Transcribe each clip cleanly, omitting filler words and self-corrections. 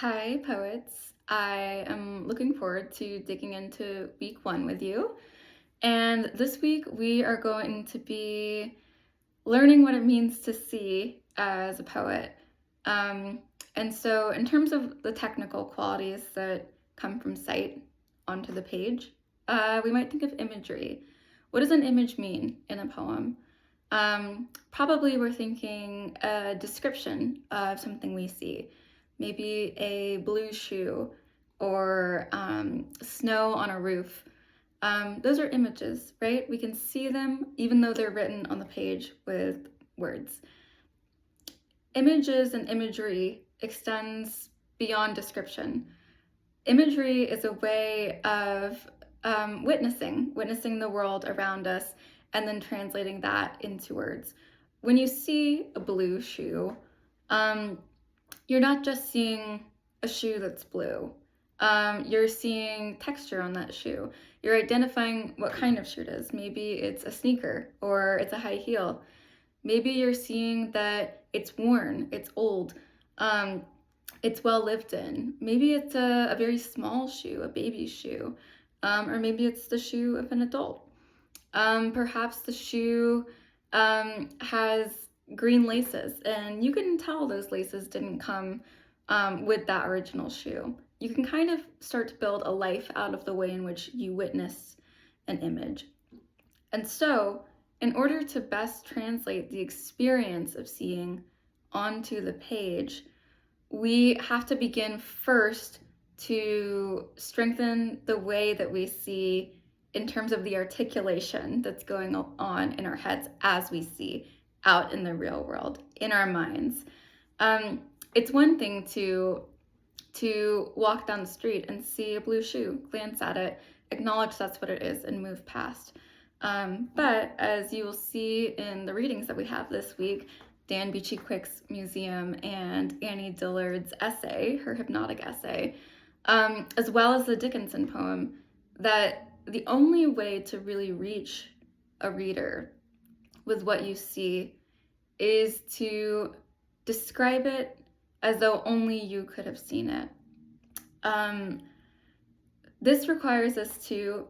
Hi, poets. I am looking forward to digging into week one with you. And this week we are going to be learning what it means to see as a poet. Um, in terms of the technical qualities that come from sight onto the page, we might think of imagery. What does an image mean in a poem? Probably we're thinking a description of something we see, maybe a blue shoe or snow on a roof. Those are images, right? We can see them even though they're written on the page with words. Images and imagery extends beyond description. Imagery is a way of witnessing the world around us and then translating that into words. When you see a blue shoe, um, you're not just seeing a shoe that's blue. You're seeing texture on that shoe. You're identifying what kind of shoe it is. Maybe it's a sneaker or it's a high heel. Maybe you're seeing that it's worn, it's old, it's well lived in. Maybe it's a very small shoe, a baby shoe, or maybe it's the shoe of an adult. Perhaps the shoe has green laces, and you can tell those laces didn't come with that original shoe. You can kind of start to build a life out of the way in which you witness an image. And so, in order to best translate the experience of seeing onto the page, we have to begin first to strengthen the way that we see in terms of the articulation that's going on in our heads as we see out in the real world, in our minds. It's one thing to walk down the street and see a blue shoe, glance at it, acknowledge that's what it is, and move past. But as you will see in the readings that we have this week, Dan Beachy-Quick's Museum and Annie Dillard's essay, her hypnotic essay, as well as the Dickinson poem, that the only way to really reach a reader with what you see is to describe it as though only you could have seen it. This requires us to,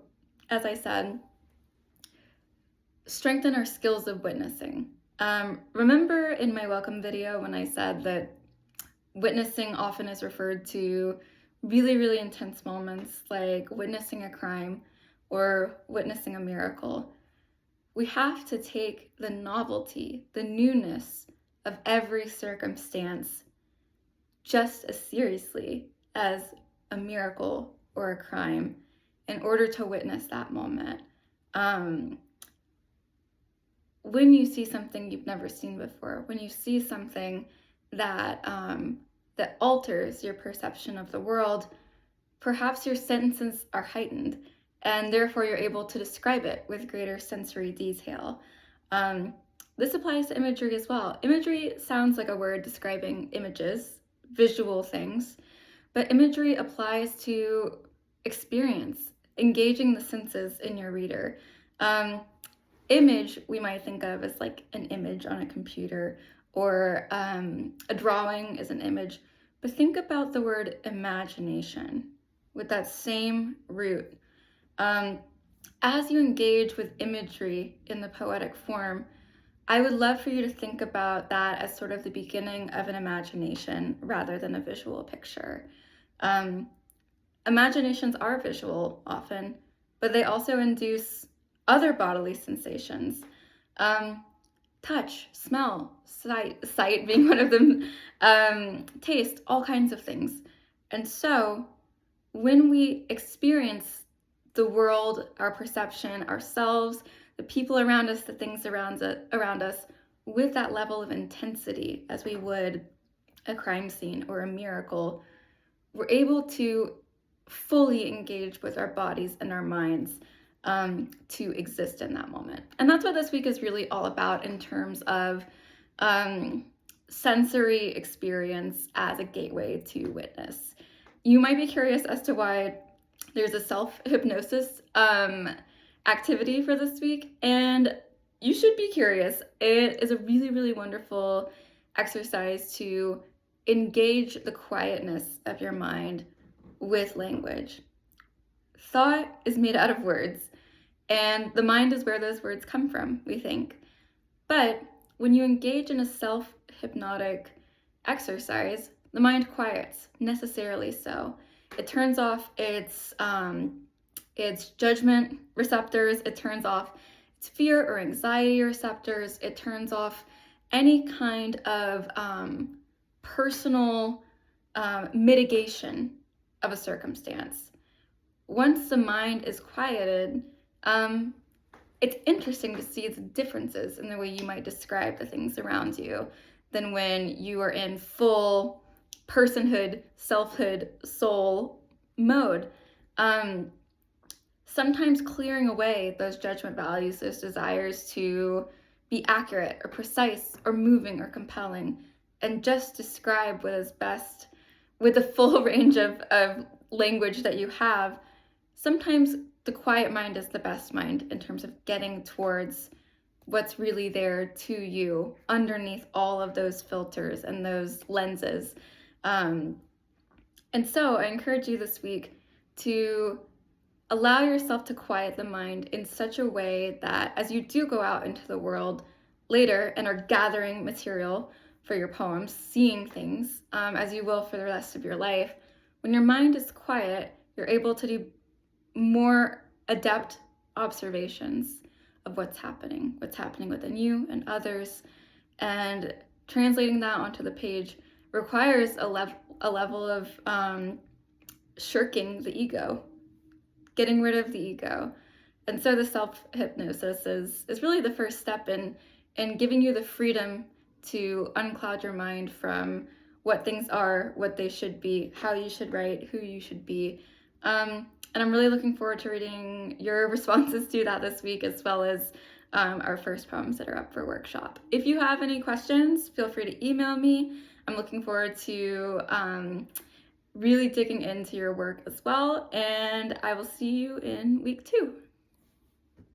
as I said, strengthen our skills of witnessing. Remember in my welcome video when I said that witnessing often is referred to really, really intense moments like witnessing a crime or witnessing a miracle. We have to take the novelty, the newness of every circumstance just as seriously as a miracle or a crime in order to witness that moment. When you see something you've never seen before, when you see something that that alters your perception of the world, perhaps your senses are heightened, and therefore you're able to describe it with greater sensory detail. This applies to imagery as well. Imagery sounds like a word describing images, visual things, but imagery applies to experience, engaging the senses in your reader. Image we might think of as like an image on a computer, or a drawing is an image, but think about the word imagination with that same root. As you engage with imagery in the poetic form, I would love for you to think about that as sort of the beginning of an imagination rather than a visual picture. Imaginations are visual often, but they also induce other bodily sensations. Touch, smell, sight being one of them, taste, all kinds of things. And so when we experience the world, our perception, ourselves, the people around us, the things around us, with that level of intensity as we would a crime scene or a miracle, we're able to fully engage with our bodies and our minds to exist in that moment. And that's what this week is really all about in terms of sensory experience as a gateway to witness. You might be curious as to why there's a self-hypnosis activity for this week, and you should be curious. It is a really, really wonderful exercise to engage the quietness of your mind with language. Thought is made out of words, and the mind is where those words come from, we think. But when you engage in a self-hypnotic exercise, the mind quiets, necessarily so. It turns off its judgment receptors, it turns off its fear or anxiety receptors, it turns off any kind of personal mitigation of a circumstance. Once the mind is quieted, it's interesting to see the differences in the way you might describe the things around you than when you are in full personhood, selfhood, soul mode. Sometimes clearing away those judgment values, those desires to be accurate or precise or moving or compelling, and just describe what is best with the full range of language that you have. Sometimes the quiet mind is the best mind in terms of getting towards what's really there to you underneath all of those filters and those lenses. And so I encourage you this week to allow yourself to quiet the mind in such a way that as you do go out into the world later and are gathering material for your poems, seeing things, as you will for the rest of your life, when your mind is quiet, you're able to do more adept observations of what's happening within you and others. And translating that onto the page requires a level of shirking the ego, getting rid of the ego. And so the self-hypnosis is really the first step in giving you the freedom to uncloud your mind from what things are, what they should be, how you should write, who you should be. And I'm really looking forward to reading your responses to that this week, as well as our first poems that are up for workshop. If you have any questions, feel free to email me. I'm looking forward to really digging into your work as well, and I will see you in week 2.